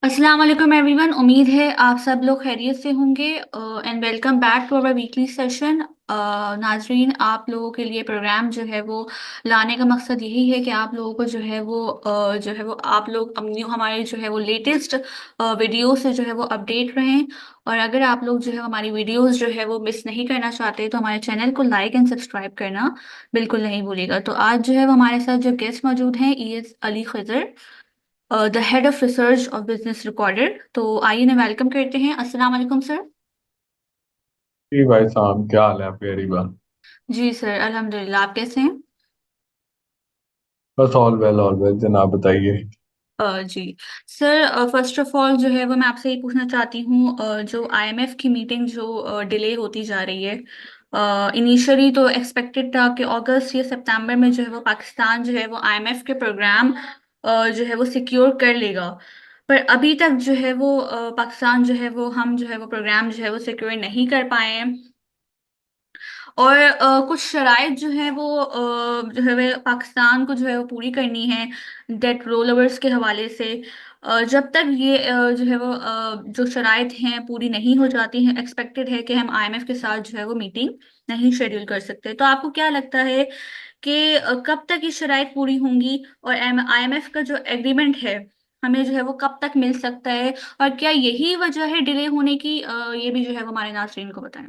अस्सलाम वालेकुम एवरीवन। उम्मीद है आप सब लोग खैरियत से होंगे and welcome back to our weekly session. नाजरीन, आप लोगों के लिए प्रोग्राम जो है वो लाने का मकसद यही है कि आप लोगों को जो है वो आप लोग हमारे जो है वो लेटेस्ट वीडियो से जो है वो अपडेट रहें। और अगर आप लोग जो है हमारी वीडियोस जो है वो मिस नहीं करना चाहते तो हमारे चैनल को लाइक एंड सब्सक्राइब करना बिल्कुल नहीं भूलिएगा। तो आज जो है वो हमारे साथ जो गेस्ट मौजूद हैं, E S Ali Khajar, the head of research of Business Recorder. तो आइए ना वेलकम करते हैं। अस्सलाम वालेकुम सर। जी भाई साहब, क्या हाल है आपके? गरीबा। जी सर, अल्हम्दुलिल्लाह। आप कैसे हैं? बस ऑल वेल जनाब, बताइए। जी सर, फर्स्ट ऑफ ऑल जो है वो मैं आपसे ये पूछना चाहती हूँ, जो आईएमएफ की मीटिंग जो डिले होती जा रही है। इनिशियली तो एक्सपेक्टेड था कि अगस्त या सितंबर में जो है वो पाकिस्तान जो है वो आईएमएफ के प्रोग्राम जो है वो सिक्योर कर लेगा। पर अभी तक जो है वो पाकिस्तान जो है वो हम जो है वो प्रोग्राम जो है वो सिक्योर नहीं कर पाए हैं। और कुछ शराइत जो है वो जो है वे पाकिस्तान को जो है वो पूरी करनी है डेट रोल ओवर्स के हवाले से। जब तक ये जो है वो जो शराइत हैं पूरी नहीं हो जाती हैं, एक्सपेक्टेड है कि हम आईएमएफ के साथ जो है वो मीटिंग नहीं शेड्यूल कर सकते। तो आपको क्या लगता है कि कब तक ये शराइत पूरी होंगी और आईएमएफ का जो एग्रीमेंट है हमें जो है वो कब तक मिल सकता है? और क्या यही वजह है डिले होने की? ये भी जो है वो हमारे नाज़रीन को बताएं।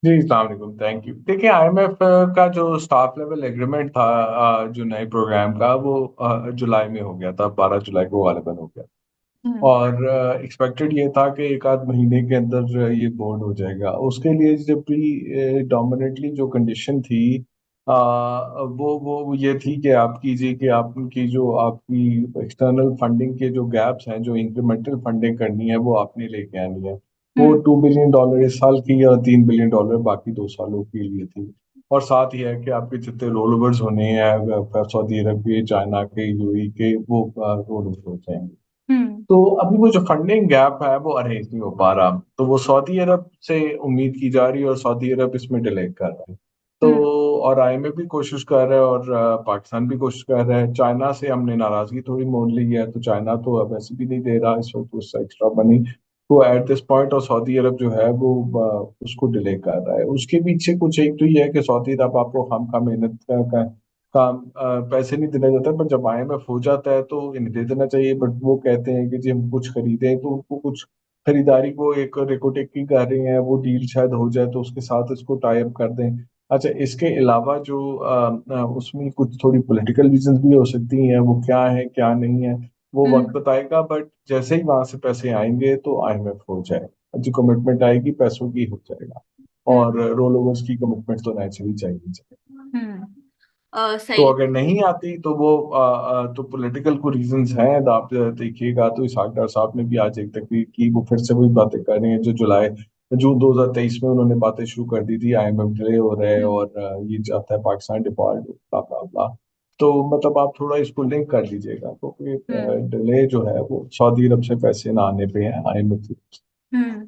जी, अस्सलाम वालेकुम, थैंक यू। देखिए, आईएमएफ का जो स्टाफ लेवल एग्रीमेंट था, जो नए प्रोग्राम का, वो जुलाई में हो गया था, 12 जुलाई को गालिबन हो गया। हम्म। और एक्सपेक्टेड ये था कि एक आध महीने के अंदर ये बोर्ड हो जाएगा। उसके लिए जब भी डोमिनेटली जो कंडीशन थी, वो ये थी कि आप कीजिए कि आपकी जो आपकी एक्सटर्नल फंडिंग के जो गैप्स हैं, जो इंक्रीमेंटल फंडिंग करनी है, वो आपने लेके आनी है। वो हम्म। $2 बिलियन इस साल की और $3 बिलियन बाकी 2 सालों के लिए थी। और साथ ही है कि आपके जितने रोल ओवर्स होने हैं, सऊदी अरब के, चाइना के, यूएई के, वो रोल ओवर हो जाएंगे। हम्म। तो अभी वो जो फंडिंग गैप है वो अरेंज नहीं हो पा रहा, तो वो सऊदी अरब से उम्मीद की जा रही है और सऊदी अरब इसमें डिले कर रहा है। तो हम्म। और आईएमएफ भी कोशिश कर रहा है और पाकिस्तान भी कोशिश कर रहा है। चाइना से हमने नाराजगी थोड़ी मोड़ ली है, तो चाइना तो अब वैसे भी नहीं दे रहा इस वक्त उससे एक्स्ट्रा मनी। तो एट दिस पॉइंट और सऊदी अरब जो है वो उसको डिले कर रहा है। उसके पीछे कुछ एक तो ये है कि सऊदी अरब आपको खामखा मेहनत का काम पैसे नहीं देना चाहता, पर जब आईएमएफ हो जाता है तो इन्हें दे देना चाहिए। बट वो कहते हैं कि जी हम कुछ खरीदें, तो उनको कुछ खरीदारी को एक रेकोटेक की कर रहे हैं, वो डील शायद हो जाए तो उसके साथ इसको टाई अप कर दें। अच्छा, इसके अलावा जो उसमें कुछ थोड़ी पॉलिटिकल रीजंस भी हो सकती हैं, वो क्या है क्या नहीं है वो वक्त हम्म। बताएगा। बट जैसे ही वहां से पैसे आएंगे तो आईएमएफ हो जाएगा, जो कमिटमेंट आएगी पैसों की हो जाएगा। और हम्म। रोल ओवर्स की कमिटमेंट तो नेचुरली चाहिए। हम्म। तो सही। अगर नहीं आती तो वो तो पॉलिटिकल को रीजंस हैं। तो आप देखिएगा तो इसहाक डार साहब ने भी आज एक तकरीर की, वो फिर से वही बातें कर रहे हैं जो जुलाई जून 2023 में उन्होंने बातें शुरू कर दी थी। आईएमएफ डिले हो रहे हैं हम्म। और ये चाहता है पाकिस्तान डिफॉल्ट, ब्ला ब्ला ब्ला। तो मतलब आप थोड़ा इसको लिंक कर लीजिएगा, तो हम्म। डिले जो है वो सऊदी अरब से पैसे ना आने पे है, आईएमएफ। हम्म।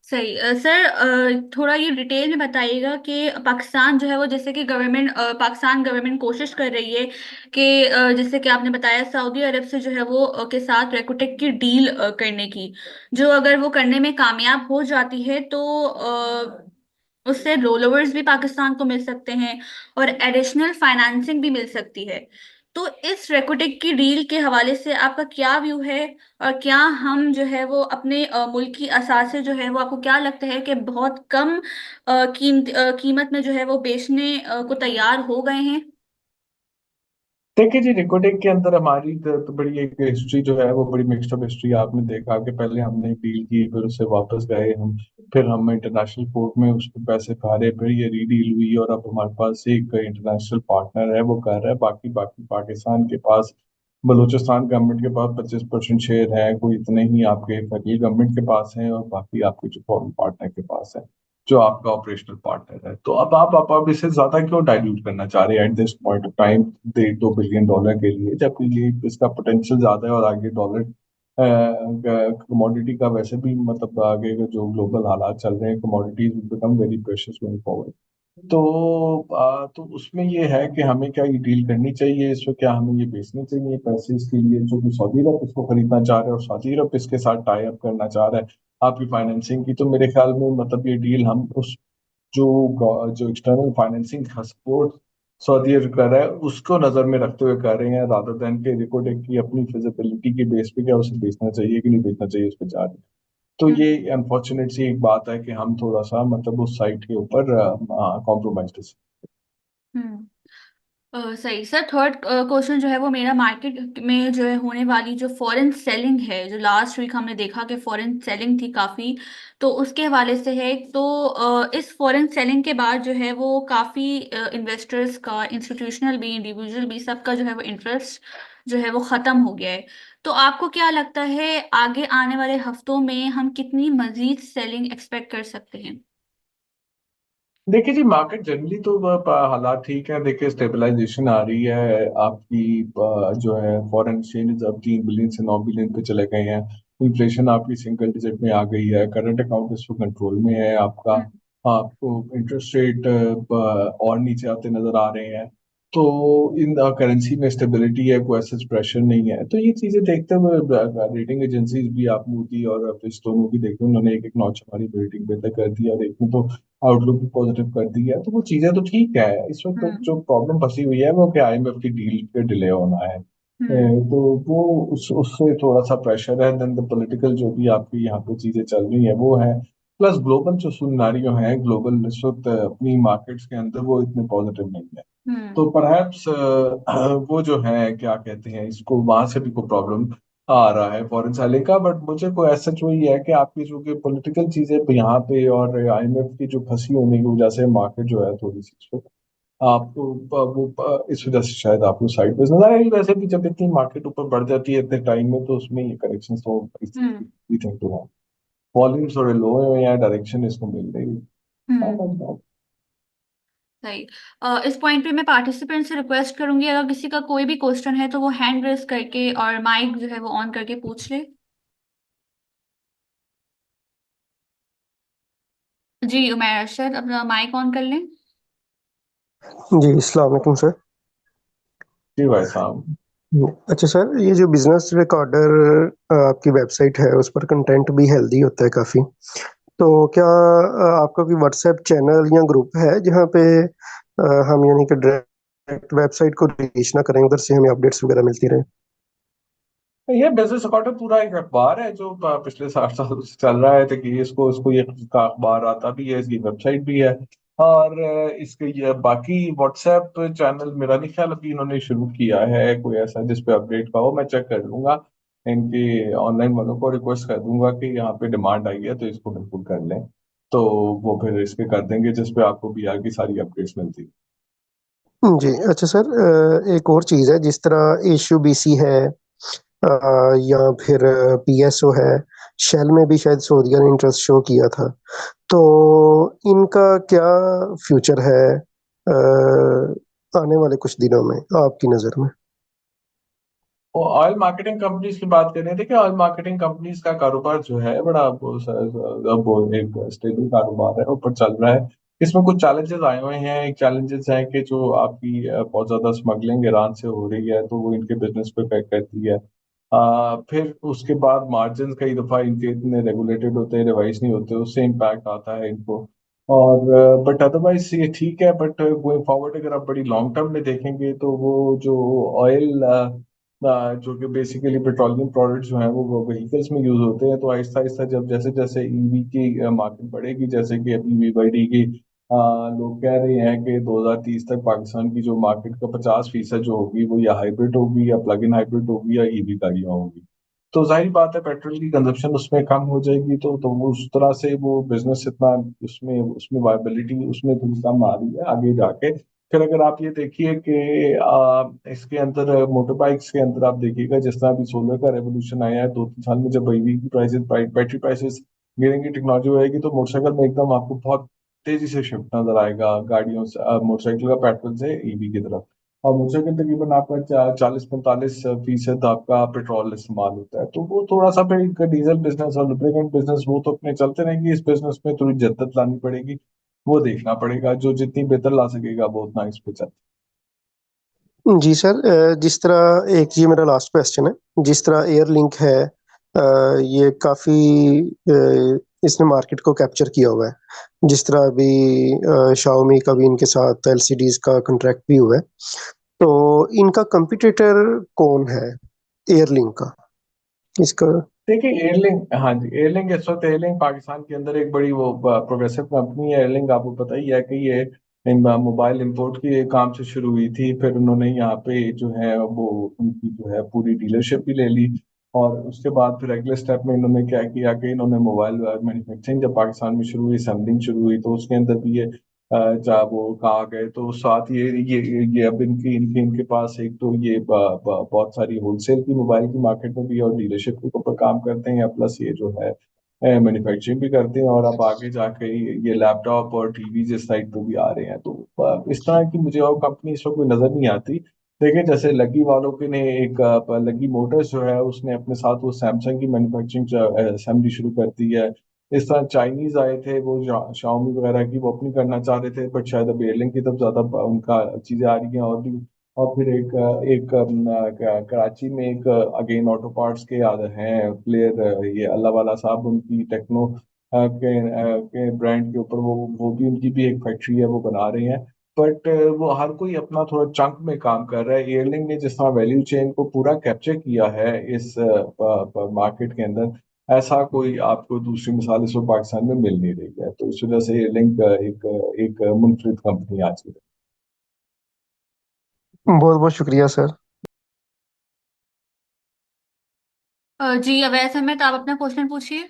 सही। सर, थोड़ा ये डिटेल में बताइएगा कि पाकिस्तान जो है वो जैसे कि पाकिस्तान गवर्नमेंट कोशिश कर रही है कि जैसे कि आपने बताया सऊदी अरब से जो है वो के साथ रेकोटेक की डील करने की, जो अगर वो करने में कामयाब हो जाती है तो उससे रोल ओवर्स भी पाकिस्तान को मिल सकते हैं और एडिशनल फाइनेंसिंग भी मिल सकती है। तो इस रेकोटेक की डील के हवाले से आपका क्या व्यू है? और क्या हम जो है वो अपने मुल्क की असासे जो है वो आपको क्या लगता है कि बहुत कम कीमत में जो है वो बेचने को तैयार हो गए हैं? देखिए जी, रिकोडेक के अंदर हमारी तो बड़ी एक हिस्ट्री जो है वो बड़ी मिक्स्ड हिस्ट्री। आपने देखा कि पहले हमने डील की, फिर उससे वापस गए हम, फिर हम इंटरनेशनल कोर्ट में उस पर पैसे हारे, फिर ये रीडील हुई और अब हमारे पास एक इंटरनेशनल पार्टनर है, वो कर रहा है। बाकी बाकी पाकिस्तान के पास, बलूचिस्तान गवर्नमेंट के पास 25% शेयर है, कोई इतने ही आपके फेडरल गवर्नमेंट के पास है, और बाकी आपके जो फॉरेन पार्टनर के पास है, जो आपका ऑपरेशनल पार्टनर है। तो अब इसे ज्यादा क्यों डाइल्यूट करना चाह रहे हैं at this point of time, $1.2 billion के लिए, जबकि ये इसका पोटेंशियल ज्यादा है। और आगे डॉलर कमोडिटी का वैसे भी मतलब आगे के जो ग्लोबल हालात चल रहे हैं, commodities become very precious going forward. तो उसमें ये है कि हमें क्या ये डील करनी चाहिए इसमें, क्या हमें ये बेचने चाहिए पैसे इसके लिए, जो कि सऊदी अरब इसको खरीदना चाह रहा है और सऊदी अरब इसके साथ टाई अप करना चाह रहा है आपकी फाइनेंसिंग की। तो मेरे ख्याल में मतलब ये डील हम उस जो जो एक्सटर्नल फाइनेंसिंग का सपोर्ट सऊदी अरब कर रहा है उसको नजर में रखते हुए कर रहे हैं, रादर देन के रिकॉर्ड की अपनी फिजिबिलिटी के बेस पे क्या उसे बेचना चाहिए कि नहीं बेचना चाहिए उस पर जा रहे हैं। तो हम्म। ये अनफॉर्चुनेट सी एक बात है कि हम थोड़ा सा मतलब उस साइट के ऊपर कॉम्प्रोमाइज। हम्म। सही सर। थर्ड क्वेश्चन जो है वो मेरा, मार्केट में जो है होने वाली जो फॉरेन सेलिंग है, जो लास्ट वीक हमने देखा कि फॉरेन सेलिंग थी काफ़ी, तो उसके हवाले से है। तो इस फॉरेन सेलिंग के बाद जो है वो काफ़ी इन्वेस्टर्स का, इंस्टीट्यूशनल भी इंडिविजुअल भी, सबका जो है वो इंटरेस्ट जो है वो ख़त्म हो गया है। तो आपको क्या लगता है आगे आने वाले हफ्तों में हम कितनी मजीद सेलिंग एक्सपेक्ट कर सकते हैं? देखिए जी, मार्केट जनरली तो हालात ठीक है। देखिए स्टेबलाइजेशन आ रही है आपकी, जो है फॉरेन एक्सचेंज अब 3 बिलियन से 9 बिलियन पे चले गए हैं। इन्फ्लेशन आपकी सिंगल डिजिट में आ गई है, करंट अकाउंट इसको कंट्रोल में है आपका। हम्म। आपको इंटरेस्ट रेट और नीचे आते नजर आ रहे हैं। तो इन करेंसी में स्टेबिलिटी है, कोई ऐसा प्रेशर नहीं है। तो ये चीजें देखते हुए रेटिंग एजेंसीज भी, आप मूडी और फिच दोनों की देखते हैं, उन्होंने एक एक नॉच हमारी रेटिंग बेहतर कर दी और एक में तो आउटलुक भी पॉजिटिव कर दी है। तो वो चीजें तो ठीक है। इस वक्त तो हम्म। जो प्रॉब्लम फंसी हुई है वो कि आईएमएफ की डील के डिले होना है। हम्म। तो वो उससे थोड़ा सा प्रेशर है। देन द पॉलिटिकल जो भी आपकी यहाँ पे चीजें चल रही है वो है। प्लस ग्लोबल जो सुनारियो है, ग्लोबल इस वक्त अपनी मार्केट्स के अंदर वो इतने पॉजिटिव नहीं है। हम्म। तो परहैप्स वो जो है क्या कहते हैं इसको, वहां से भी कोई प्रॉब्लम आ रहा है फॉरेन सेलिंग का। बट मुझे कोई ऐसा वही है कि आपकी जो कि पॉलिटिकल चीजें यहाँ पे और आईएमएफ की जो फंसी होने की वजह से मार्केट जो है थोड़ी सी इसको आपको इस वजह से शायद आपको साइड बिजनेस आएगी। वैसे भी जब इतनी मार्केट ऊपर बढ़ जाती है इतने टाइम में तो उसमें ये करेक्शन तो हम्म। थिंक तो है। वॉल्यूम्स थोड़े लो है या डायरेक्शन इसको मिल रही हम्म। है। सही। इस पॉइंट पे मैं पार्टिसिपेंट से रिक्वेस्ट करूंगी, अगर किसी का कोई भी क्वेश्चन है तो वो हैंड रेस करके और माइक जो है वो ऑन करके पूछ ले। जी उमैर अरशद, अपना माइक ऑन कर लें। जी, अस्सलाम वालेकुम सर। जी भाई साहब। अच्छा सर, ये जो बिजनेस रिकॉर्डर आपकी वेबसाइट है उस पर कंटेंट भी हेल्दी होता है काफ़ी। तो क्या आपका कोई व्हाट्सएप चैनल या ग्रुप है जहाँ पे हम यानी कि डायरेक्ट वेबसाइट को रीच ना करें, उधर से हमें अपडेट्स वगैरह मिलती रहें? ये बिजनेस अकाउंट पूरा एक अखबार है जो पिछले 60 साल से चल रहा है। तो कि इसको इसको ये का अखबार आता भी है, इसकी वेबसाइट भी है। और इसके ये बाकी व्हाट्सएप चैनल मेरा नहीं ख्याल अभी इन्होंने शुरू किया है कोई ऐसा जिस पे अपडेट का हो। मैं चेक कर लूंगा, इनके ऑनलाइन वालों को रिक्वेस्ट कर दूंगा कि यहाँ पे डिमांड आई है तो इसको बिल्कुल कर लें। तो वो फिर इसके कर देंगे जिस पे आपको बीआर की सारी अपडेट्स मिलती जी, अच्छा सर, एक और चीज़ है, जिस तरह इशू बीसी है या फिर पीएसओ है, शेल में भी शायद सऊदीया ने इंटरेस्ट शो किया था। तो इनका क्या फ्यूचर है आने वाले कुछ दिनों में आपकी नज़र में? और ऑयल मार्केटिंग कंपनीज की बात करें, देखिए ऑयल मार्केटिंग कंपनीज का कारोबार जो है बड़ा अब एक स्टेबल कारोबार है, ऊपर चल रहा है। इसमें कुछ चैलेंजेस आए हुए हैं। एक चैलेंजेस है कि जो आपकी बहुत ज्यादा स्मगलिंग ईरान से हो रही है तो वो इनके बिजनेस पे इफेक्ट करती है। फिर उसके बाद मार्जिन कई दफा इनके इतने रेगुलेटेड होते हैं, रिवाइज नहीं होते, उससे इम्पैक्ट आता है इनको। और बट अदरवाइज ये ठीक है। बट गोइंग फॉरवर्ड अगर आप बड़ी लॉन्ग टर्म में देखेंगे तो वो जो ऑयल जो कि बेसिकली पेट्रोलियम प्रोडक्ट्स जो हैं वो व्हीकल्स में यूज होते हैं। तो आहिस्ता आहिस्ता जब जैसे जैसे ईवी की मार्केट बढ़ेगी, जैसे कि अभी BYD की लोग कह रहे हैं कि 2030 तक पाकिस्तान की जो मार्केट का 50% जो होगी वो या हाइब्रिड होगी या प्लग इन हाइब्रिड होगी या ईवी गाड़ियाँ होगी। तो जाहिर बात है पेट्रोल की कंजप्शन उसमें कम हो जाएगी। तो वो उस तरह से वो बिजनेस इतना उसमें उसमें वायबिलिटी उसमें थोड़ी कम आ रही है आगे जाके। फिर अगर आप ये देखिए कि इसके अंदर मोटर बाइक्स के अंदर आप देखिएगा जिस तरह अभी सोलर का रेवोल्यूशन आया है 2-3 साल में, जब ईवी की प्राइसेस बैटरी प्राइसेस गिरेंगी, टेक्नोलॉजी होएगी, तो मोटरसाइकिल में एकदम आपको बहुत तेजी से शिफ्ट नजर आएगा गाड़ियों से, मोटरसाइकिल का पेट्रोल से ईवी की तरफ। और मोटरसाइकिल तकरीबन आपका 40-45% आपका पेट्रोल इस्तेमाल होता है। तो वो थोड़ा सा फिर डीजल बिजनेस और लुब्रिकेंट बिजनेस वो तो अपने चलते रहेंगे। इस बिजनेस में थोड़ी जद्दत लानी पड़ेगी। वो देखना पड़ेगा। जो जितनी बेहतर ला सकेगा वो उतना इस पे चल। जी सर, जिस तरह एक ये मेरा लास्ट क्वेश्चन है, जिस तरह एयरलिंक है, ये काफ़ी इसने मार्केट को कैप्चर किया हुआ है। जिस तरह अभी शाओमी का भी इनके साथ एलसीडीज का कॉन्ट्रैक्ट भी हुआ है, तो इनका कंपटीटर कौन है एयरलिंक का इसका? देखिए एयरलिंक, हाँ जी, एयरलिंक इस वक्त, एयरलिंक पाकिस्तान के अंदर एक बड़ी वो प्रोग्रेसिव कंपनी है। एयरलिंक आपको पता ही है कि ये मोबाइल इंपोर्ट के काम से शुरू हुई थी, फिर उन्होंने यहाँ पे जो है वो उनकी जो है पूरी डीलरशिप भी ले ली। और उसके बाद फिर अगले स्टेप में इन्होंने क्या किया कि इन्होंने मोबाइल मैन्युफैक्चरिंग जब पाकिस्तान में शुरू हुई, असेंबलिंग शुरू हुई, तो उसके अंदर भी ये जब वो कहा गए तो साथ ये अब इनकी इनके इनके पास एक तो ये बहुत सारी होलसेल की मोबाइल की मार्केट में भी और डीलरशिप के ऊपर काम करते हैं, प्लस ये जो है मैन्युफैक्चरिंग भी करते हैं, और अब आगे जाके ये लैपटॉप और टीवी जिस साइड पे भी आ रहे हैं। तो इस तरह की मुझे और कंपनी इस वक्त कोई नजर नहीं आती। देखिए जैसे लकी वालों के ने एक लकी मोटर्स जो है उसने अपने साथ वो सैमसंग की मैन्युफैक्चरिंग असेंबली शुरू कर दी है। इस तरह चाइनीज आए थे, वो शाओमी वगैरह की वो अपनी करना चाह रहे थे, बट शायद अब एयरलिंक की तरफ ज्यादा उनका चीजें आ रही हैं और भी। और फिर एक एक कराची में एक अगेन ऑटो पार्ट्स के याद हैं प्लेयर, ये अल्लाह वाला साहब, उनकी टेक्नो के ब्रांड के ऊपर वो भी उनकी भी एक फैक्ट्री है, वो बना रहे हैं। बट वो हर कोई अपना थोड़ा चंक में काम कर रहा है। एयरलिंक ने जिस तरह वैल्यू चेन को पूरा कैप्चर किया है इस मार्केट के अंदर, ऐसा कोई आपको दूसरी मिसाल इस वक्त पाकिस्तान में मिल नहीं रही है। तो इस वजह से एयरलिंक एक एक मुनफरिद कंपनी आज की। बहुत बहुत शुक्रिया सर। जी अवैध समय तो आप अपना क्वेश्चन पूछिए।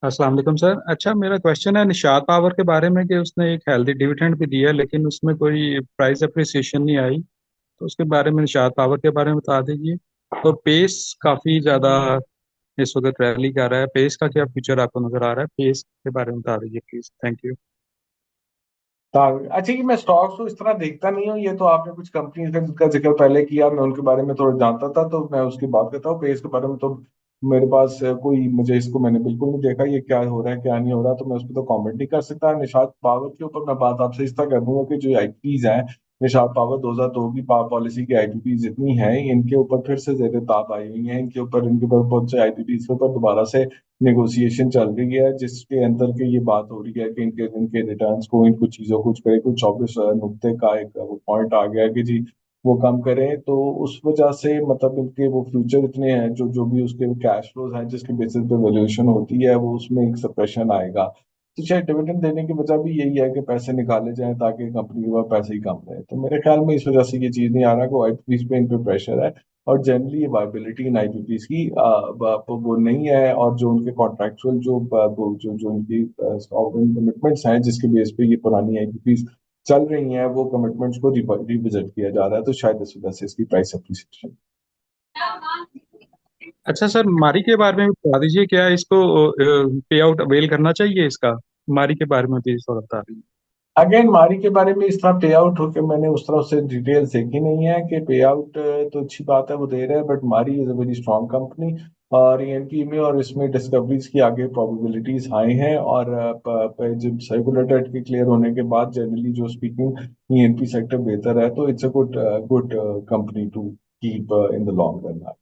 अस्सलाम वालेकुम सर। अच्छा, मेरा क्वेश्चन है निशात पावर के बारे में कि उसने एक हेल्दी डिविडेंड भी दिया लेकिन उसमें कोई प्राइस अप्रिसिएशन नहीं आई। तो उसके बारे में, निशात पावर के बारे में बता दीजिए। तो पेस काफ़ी ज़्यादा इस वक्त रैली कर रहा है, पेस का क्या फ्यूचर आपको नज़र आ रहा है? पेस के बारे में बता दीजिए प्लीज़, थैंक यू। अच्छा कि मैं स्टॉक्स तो इस तरह देखता नहीं हूँ। ये तो आपने कुछ कंपनी का जिक्र पहले किया, मैं उनके बारे में थोड़ा जानता था तो मैं उसकी बात करता हूँ। पेस के बारे में तो मेरे पास कोई, मुझे इसको मैंने बिल्कुल नहीं देखा ये क्या हो रहा है क्या नहीं हो रहा, तो मैं उस पर तो कमेंट नहीं कर सकता। निशात पावर के ऊपर मैं बात आपसे इस तरह कर दूंगा कि जो आईपीपीज हैं, निशात पावर 2002 की पॉलिसी की आईपीपीज जितनी हैं, इनके ऊपर फिर से जेर ताब आई हुई हैं। इनके ऊपर बहुत से आईपीपीज के ऊपर दोबारा से नेगोशिएशन चल रही है, जिसके अंदर के ये बात हो रही है कि इनके इनके रिटर्न्स को, इन कुछ चीजों को करे, कुछ 24 नुक्ते का एक पॉइंट आ गया कि जी वो कम करें। तो उस वजह से मतलब इनके वो फ्यूचर इतने हैं, जो जो भी उसके कैश फ्लोज हैं जिसके बेसिस पे वैल्यूएशन होती है, वो उसमें एक सप्रेशन आएगा। तो शायद डिविडेंड देने की वजह भी यही है कि पैसे निकाले जाएं ताकि कंपनी के पास पैसे ही कम रहे। तो मेरे ख्याल में इस वजह से ये चीज नहीं आ रहा कि आईपीपीज पे इन पे प्रेशर है। और जनरली वायबिलिटी इन आईपीपीज की वो नहीं है, और जो उनके कॉन्ट्रेक्चुअल जो जो उनकी कमिटमेंट्स हैं जिसके बेस पे ये पुरानी आईपीपीज चल रही हैं, वो कमिटमेंट्स को रिविजिट किया जा रहा है, तो शायद इस वजह से इसकी प्राइस अप्रिसिएशन। अच्छा सर, मारी के बारे में भी बता दीजिए, क्या इसको पे आउट अवेल करना चाहिए इसका? मारी के बारे में भी थोड़ा बता दीजिए। अगेन मारी के बारे में इस तरह पे आउट होके मैंने उस तरह से डिटेल्स देखी नहीं है कि पे आउट तो अच्छी बात है वो दे रहे हैं, बट मारी is a very strong company. और ईएनपी में और इसमें डिस्कवरीज की आगे प्रोबेबिलिटीज हाई हैं, और जब रेगुलेटर के क्लियर होने के बाद जनरली जो स्पीकिंग ईएनपी सेक्टर बेहतर है, तो it's a good good company to keep in the long run.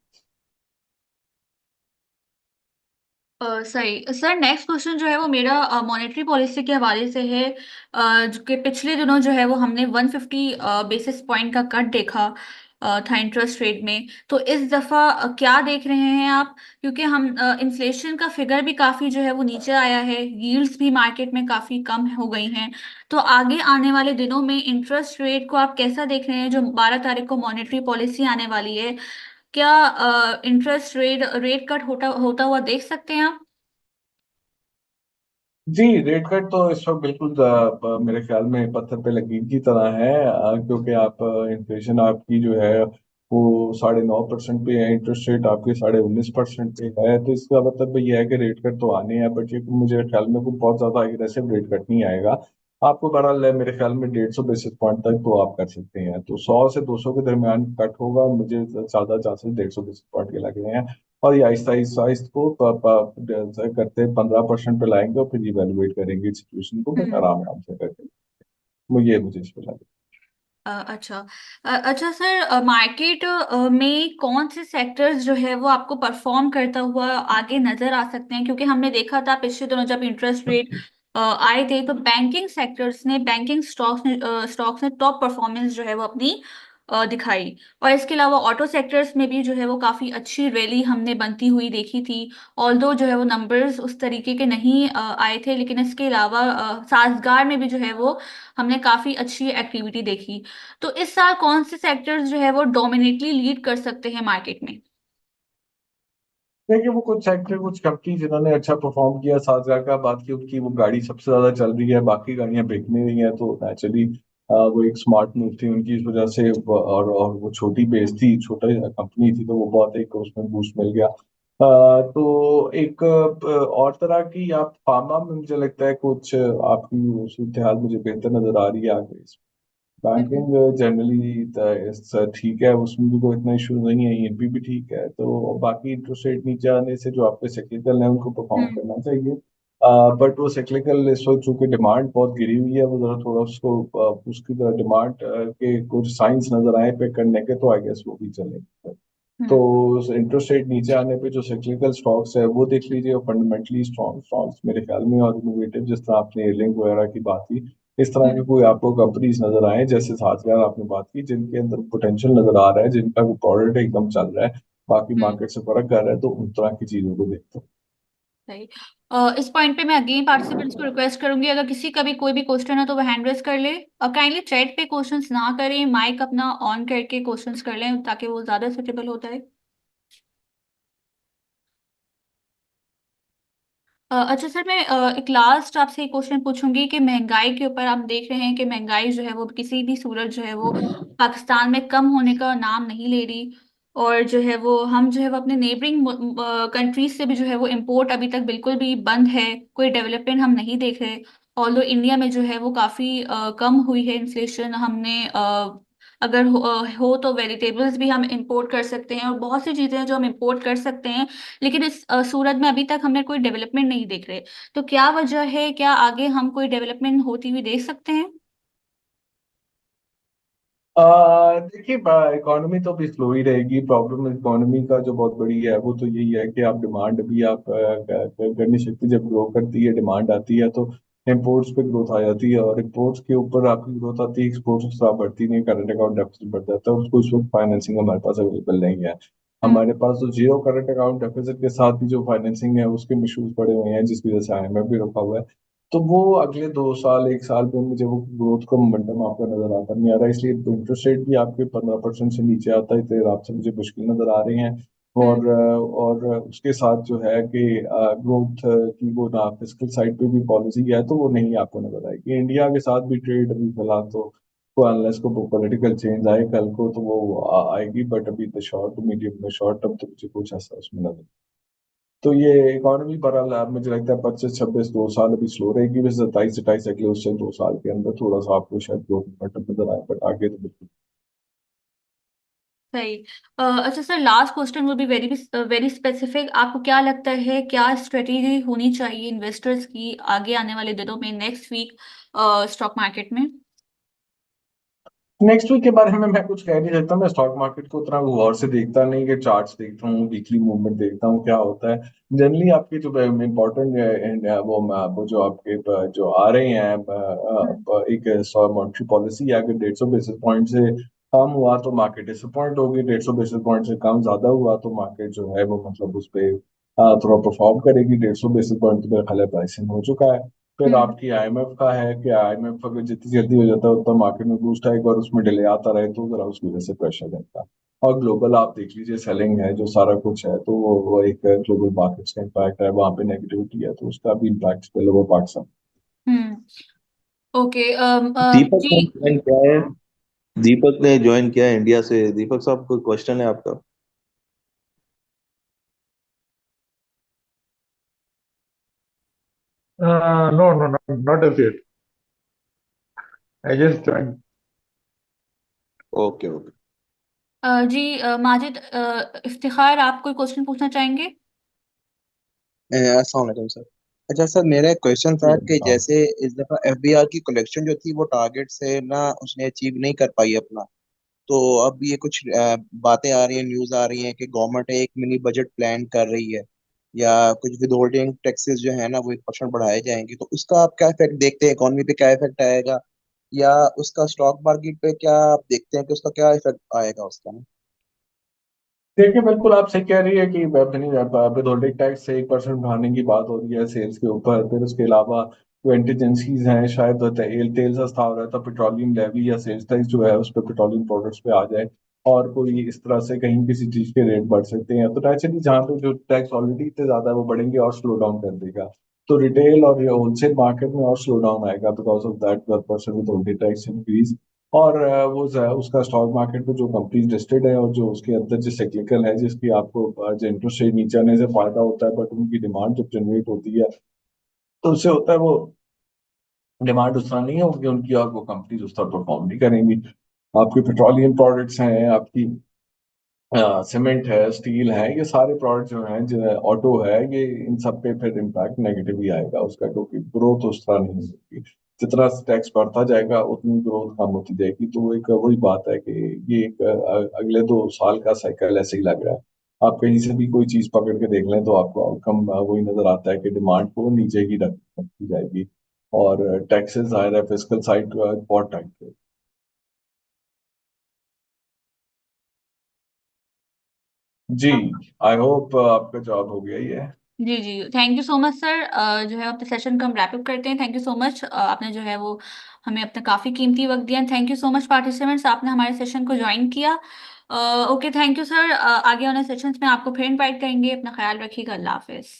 सही सर, नेक्स्ट क्वेश्चन जो है वो मेरा मॉनेटरी पॉलिसी के हवाले से है। जो कि पिछले दिनों जो है वो हमने 150 बेसिस पॉइंट का कट देखा था इंटरेस्ट रेट में। तो इस दफा क्या देख रहे हैं आप? क्योंकि हम इन्फ्लेशन का फिगर भी काफी जो है वो नीचे आया है, यील्ड्स भी मार्केट में काफी कम हो गई हैं। तो आगे आने वाले दिनों में इंटरेस्ट रेट को आप कैसा देख रहे हैं? जो 12 तारीख को मॉनेटरी पॉलिसी आने वाली है, क्या इंटरेस्ट रेट रेट कट होता होता हुआ देख सकते हैं आप? जी, रेट कट तो इस वक्त बिल्कुल मेरे ख्याल में पत्थर पे लकीर की तरह है, क्योंकि आप इन्फ्लेशन आपकी जो है वो 9.5% पे है, इंटरेस्ट रेट आपके 19.5% पे है। तो इसका मतलब ये है कि रेट कट तो आने हैं, बट ये मुझे ख्याल में कोई बहुत ज्यादा एग्रेसिव रेट कट नहीं आएगा। आपको बहरहाल मेरे ख्याल में 150 बेसिस पॉइंट तक तो आप कर सकते हैं, तो 100 से 200 के दरमियान कट होगा। मुझे ज्यादा चांसेस 150 बेसिस पॉइंट के लग रहे हैं। और ये आहिस्ता आहिस्ता आहिस्ता को करते 15% पे लाएंगे और फिर इवेलुएट करेंगे सिचुएशन को, बट हम्म। आराम से करके मुझे इस पे लगा। अच्छा। अच्छा सर, मार्केट में कौन से सेक्टर्स जो है वो आपको परफॉर्म करता हुआ आगे नजर आ सकते हैं? क्योंकि हमने देखा था पिछले दिनों जब इंटरेस्ट रेट आए थे तो बैंकिंग सेक्टर्स ने, बैंकिंग स्टॉक्स ने टॉप परफॉर्मेंस जो है वो अपनी दिखाई। और इसके अलावा ऑटो सेक्टर्स में भी जो है वो काफी अच्छी रैली हमने बनती हुई देखी थी। ऑल्दो जो है वो नंबर्स उस तरीके के नहीं आए थे, लेकिन इसके अलावा साजगार में भी जो है वो हमने काफी अच्छी एक्टिविटी देखी। तो इस साल कौन से सेक्टर्स जो है वो डोमिनेटली लीड कर सकते हैं मार्केट में? देखिए वो कुछ सेक्टर कुछ कंपनी जिन्होंने अच्छा परफॉर्म किया, साजगार का बात की, उनकी वो गाड़ी सबसे ज्यादा चल रही है, बाकी गाड़ियां बिक नहीं रही हैं, तो नेचुरली वो एक स्मार्ट मूव थी उनकी इस वजह से। और वो छोटी बेस थी, छोटा कंपनी थी, तो वो बहुत एक उसमें बूस्ट मिल गया। तो एक और तरह की आप फार्मा में मुझे लगता है कुछ आपकी सूरत हाल मुझे बेहतर नजर आ रही है आगे। हम्म। बैंकिंग जनरली ठीक है, उसमें भी कोई इतना इशू नहीं है, ईएनपी भी ठीक है, तो बाकी इंटरेस्ट रेट नीचे आने से जो आपके सिक्लिकल है उनको परफॉर्म हम्म। करना चाहिए। बट वो सिक्लिकल इस वक्त चूंकि डिमांड बहुत गिरी हुई है, वो जरा थोड़ा उसको उसकी तरह डिमांड के कुछ साइंस नजर आए पे करने के, तो आई गेस वो भी चलेंगे। तो हम्म। इंटरेस्ट रेट नीचे आने पे जो सिक्लिकल स्टॉक्स है वो देख लीजिए, और फंडामेंटली स्ट्रॉन्ग स्टॉक्स मेरे ख्याल में, और इनोवेटिव जिस तरह आपने एयरलिंक वगैरह की बात की, इस तरह के हम्म। कोई आपको कंपनीज नजर आए जैसे साथीदार आपने बात की, जिनके अंदर पोटेंशियल नजर आ रहा है, जिनका कोई प्रोडक्ट एकदम चल रहा है, बाकी हम्म। मार्केट से फर्क कर रहा है, तो उन तरह की चीजों को देखते हैं। सही। इस पॉइंट पे मैं अगेन पार्टिसिपेंट्स को रिक्वेस्ट करूंगी, अगर किसी का भी कोई भी क्वेश्चन है तो वो हैंड रेस कर ले। और काइंडली चैट पे क्वेश्चंस ना करें, माइक अपना ऑन करके क्वेश्चंस कर लें ताकि वो ज्यादा सुटेबल होता है। अच्छा सर, मैं एक लास्ट आपसे एक क्वेश्चन पूछूंगी कि महंगाई के ऊपर आप देख रहे हैं कि महंगाई जो है वो किसी भी सूरत जो है वो पाकिस्तान में कम होने का नाम नहीं ले रही। और जो है वो हम जो है वो अपने नेबरिंग कंट्रीज से भी जो है वो इम्पोर्ट अभी तक बिल्कुल भी बंद है, कोई डेवलपमेंट हम नहीं देख रहे। ऑल्दो इंडिया में जो है वो काफ़ी कम हुई है इन्फ्लेशन। हमने अगर हो तो वेजिटेबल्स भी हम इंपोर्ट कर सकते हैं और बहुत सी चीज़ें हैं जो हम इंपोर्ट कर सकते हैं। लेकिन इस सूरत में अभी तक हमने कोई डेवलपमेंट नहीं देख रहे। तो क्या वजह है, क्या आगे हम कोई डेवलपमेंट होती हुई देख सकते हैं? देखिए इकोनॉमी तो अभी स्लो ही रहेगी। प्रॉब्लम इकोनॉमी का जो बहुत बड़ी है वो तो यही है कि आप डिमांड भी आप करनी शक्ति जब ग्रो करती है, डिमांड आती है, तो इम्पोर्ट्स पे ग्रोथ आ जाती है, और इम्पोर्ट्स के ऊपर आपकी ग्रोथ आती है, एक्सपोर्ट्स तो आप बढ़ती नहीं, करंट अकाउंट डेफिसिट बढ़ जाता है, उसको इस वक्त फाइनेंसिंग हमारे पास अवेलेबल नहीं है। हम्म। हमारे पास तो जीरो करंट अकाउंट डेफिसिट के साथ भी जो फाइनेंसिंग है उसके इश्यूज पड़े हुए हैं, जिसकी वजह से आईएमएफ भी रुका हुआ है। तो वो अगले 2 साल 1 साल में मुझे वो ग्रोथ का मोमेंटम आपका नजर आता नहीं आ रहा है, इसलिए इंटरेस्ट रेट भी आपके 15% से नीचे आता है, इतने आपसे मुझे मुश्किल नजर आ रही हैं। हम्म। और उसके साथ जो है कि ग्रोथ की वो ना फिस्कल साइड पे भी पॉलिसी है, तो वो नहीं आपको नजर आएगी। इंडिया के साथ भी ट्रेड अभी फिलहाल तो अनलेस को पॉलिटिकल चेंज आए कल को, तो वो आएगी, बट अभी द शॉर्ट मीडियम में शॉर्ट टर्म तो मुझे कुछ ऐसा उसमें नजर। तो ये इकोनॉमी बहरहाल अब मुझे लगता है 25-26 2 साल अभी स्लो रहेगी, वैसे 27-28 अगले उससे 2 साल के अंदर थोड़ा सा आपको शायद ग्रोथ पैटर्न नजर आए, बट आगे तो बिल्कुल। सही। अच्छा sir, last question will be very very specific. आपको क्या लगता है, क्या स्ट्रेटेजी होनी चाहिए इन्वेस्टर्स की आगे आने वाले दिनों में, नेक्स्ट वीक स्टॉक मार्केट में? नेक्स्ट वीक के बारे में मैं कुछ कह नहीं सकता। मैं स्टॉक मार्केट को उतना गौर से देखता नहीं, कि चार्ट्स देखता हूँ, वीकली मूवमेंट देखता हूँ क्या होता है। जनरली आपके जो इम्पोर्टेंट वो जो आपके जो आ रहे हैं हम्म। एक मॉनेटरी पॉलिसी है, अगर 150 बेसिस पॉइंट से कम हुआ तो मार्केट डिसअपॉइंट होगी, 150 बेसिस पॉइंट से कम ज्यादा हुआ तो मार्केट जो है वो मतलब उस पर थोड़ा परफॉर्म करेगी। 150 बेसिस पॉइंट तो मेरा ख्याल है प्राइसिंग हो चुका है। फिर हम्म। आपकी आईएमएफ का है कि आईएमएफ अगर जितनी जल्दी हो जाता है उतना मार्केट में बूस्ट आएगा, और उसमें डिले आता रहे तो जरा उसकी वजह से प्रेशर रहता है। और ग्लोबल आप देख लीजिए, सेलिंग है जो सारा कुछ है, तो वो एक ग्लोबल मार्केट्स का इम्पैक्ट है, वहाँ पे नेगेटिविटी है, तो उसका भी इम्पैक्ट स्पिल ओवर पाकिस्तान। हम्म। ओके। दीपक जी। ने ज्वाइन किया है। दीपक ने ज्वाइन किया है इंडिया से। दीपक साहब, कोई क्वेश्चन है आपका? No, no, no, not as yet. I just joined. Okay okay. जी माजिद, इफ्तिखार, आप कोई क्वेश्चन पूछना चाहेंगे? अस्सलाम वालेकुम सर। अच्छा सर, मेरा एक क्वेश्चन था कि जैसे इस दफा एफबीआर की कलेक्शन जो थी वो टारगेट से ना उसने अचीव नहीं कर पाई अपना। तो अब ये कुछ बातें आ रही हैं, न्यूज आ रही हैं कि गवर्नमेंट एक मिनी बजट प्लान कर रही है, या कुछ विदहोल्डिंग टैक्सेस जो है ना वो 1% बढ़ाए जाएंगे। तो उसका आप क्या इफेक्ट देखते हैं, इकोनॉमी पे क्या इफेक्ट आएगा, या उसका स्टॉक मार्केट पे क्या आप देखते हैं कि उसका क्या इफेक्ट आएगा उसका ना? देखिए, बिल्कुल आप सही कह रही है कि विथहोल्डिंग टैक्स से 1% बढ़ाने की बात हो रही है सेल्स के ऊपर। फिर उसके अलावा जो एंटीजेंसीज हैं, शायद तेल तेल सस्ता हो रहा है तो पेट्रोलियम लेवी या सेल्स टैक्स जो है उस पर पेट्रोलियम प्रोडक्ट्स पे आ जाए, और कोई इस तरह से कहीं किसी चीज के रेट बढ़ सकते हैं, तो नेचुरली जहाँ पे जो टैक्स ऑलरेडी इतने ज्यादा है वो बढ़ेंगे और स्लो डाउन कर देगा। तो रिटेल और होलसेल मार्केट में और स्लो डाउन आएगा because of that 12% withholding tax increase. और उसका स्टॉक मार्केट में जो कंपनीज लिस्टेड है और जो उसके अंदर जो साइक्लिकल है, जिसकी आपको जो इंटरेस्ट रेट नीचे आने से फायदा होता है, बट उनकी डिमांड जब जनरेट होती है तो उससे होता है वो डिमांड उस तरह नहीं होगी उनकी, और वो कंपनीज उस तरह परफॉर्म नहीं करेंगी। आपकी पेट्रोलियम प्रोडक्ट्स हैं, आपकी सीमेंट है, स्टील है, ये सारे प्रोडक्ट जो हैं, जो ऑटो है, ये इन सब पे फिर इम्पैक्ट नेगेटिव ही आएगा उसका, क्योंकि ग्रोथ उस तरह नहीं होगी। जितना टैक्स बढ़ता जाएगा उतनी ग्रोथ कम होती जाएगी। तो एक वही बात है कि ये एक अगले 2 साल का साइकिल ऐसे ही लग रहा है। आप कहीं से भी कोई चीज पकड़ के देख लें तो आपको आउटकम वही नजर आता है कि डिमांड को नीचे ही रखी जाएगी, और टैक्सेस जाहिर है फिजिकल साइड बहुत टाइट है। जी, आई होप आपका जवाब हो गया ही है। जी जी, thank you so much sir. जो है अपने सेशन को हम रैप अप करते हैं। थैंक यू सो मच, आपने जो है वो हमें अपना काफ़ी कीमती वक्त दिया। Thank you so much participants, आपने हमारे सेशन को ज्वाइन किया। Okay, thank you sir. आगे आने सेशंस में आपको फिर इनवाइट करेंगे। अपना ख्याल रखिएगा। अल्लाह हाफिज।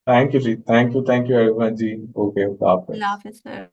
थैंक यू जी, थैंक यू एवरीवन जी। ओके, अल्लाह हाफिज। हाफिज सर।